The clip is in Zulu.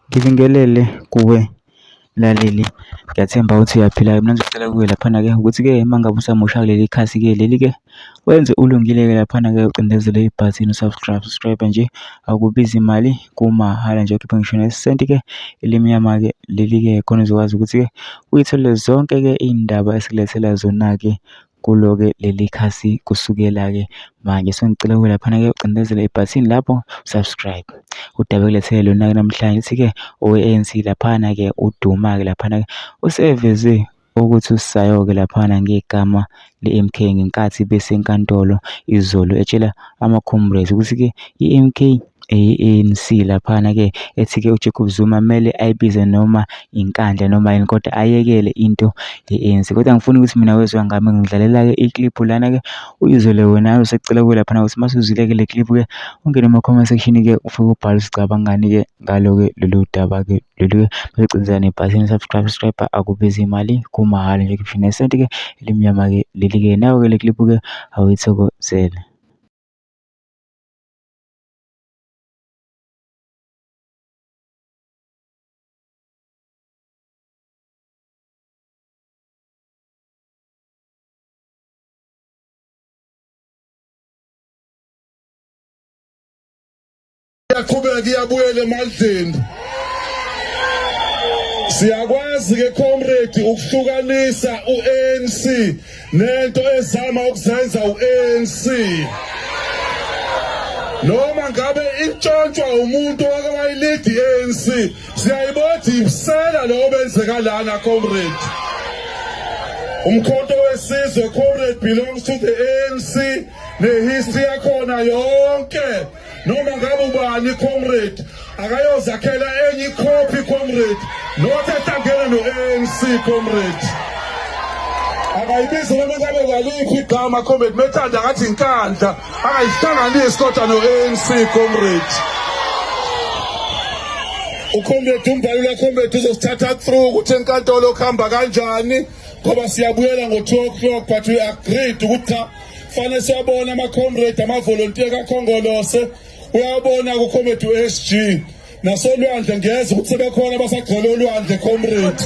Ngibingelele kuwe mlaleli, ngiyathemba ukuthi uyaphila. Mina ngizocela kuwe laphana-ke ukuthi-ke uma ngabe usamusha kuleli khasi-ke leli-ke wenze ulungile-ke laphana-ke ucindezele ibhathini subscribe nje, akubizi imali, kumahhala nje, ukhiphe ngisho nesenti-ke elimnyama-ke leli-ke khona uzokwazi ukuthi-ke uyithole zonke-ke iy'ndaba esikulethela zona-ke kulo-ke leli khasi kusukela-ke manje. So ngicela kuwe laphana-ke ucindezele ibhathini lapho subscribe. Udaba ekulethele lona-ke namhlanje lithi-ke owe-ANC laphana-ke uduma-ke laphana-ke useveze ukuthi uSayo-ke laphana ngegama le-MK ngenkathi besenkantolo izolo etshela ama-comrades ukuthi-ke i-MK ANC laphana-ke ethi-ke uJacob Zuma kumele ayibize noma inkandla noma yini kodwa ayekele into ye-ANC. Kodwa angifuni ukuthi mina wezwa ngami ngidlalela-ke ikliphu lana-ke uyizwele wena. Usecela kuwe laphana ukuthi masuzwile-ke le kliphu-ke ungene ema-comment section-ke ufike ubhale usicabangani-ke ngalo-ke lolu daba-ke lolu-ke belicindezela nebhathini subscribe akubizi imali, kumahhala nje, khipha nesenti-ke elimnyama-ke leli-ke. Nawe-ke le kliphu-ke awuyithokozele. Yaqhubeka iyabuyela emandleni. Siyakwazi-ke comrade ukuhlukanisa u-ANC nento ezama ukuzenza u-ANC. Noma ngabe intshontshwa umuntu wake wayilidi i-ANC, siyayibona ibisela lo benzeka lana comrade. Umkhonto wesizwe comrade belongs to the ANC, nehistory yakhona yonke. Noma ngabe ubani comrade akayozakhela enye ikhophi comrade, not ehlangene no-ANC comrade. Akayibize noma ngabe kwaliphi igama comrade, methanda ngathi inkandla, akayihlanganisi kodwa no-ANC comrade. Ucomrade uMbalula comrade uzosithatha through ukuthi enkantolo kuhamba kanjani, ngoba siyabuyela ngo-2 o'clock, but we agreed ukuthi cha, fanele siyabona ama-comrade ama-volunteer kaKhongolose, uyabona ku-comrade u-SG nasolwandle ngeza ukuthi sebekhona abasagcwele olwandle comrade.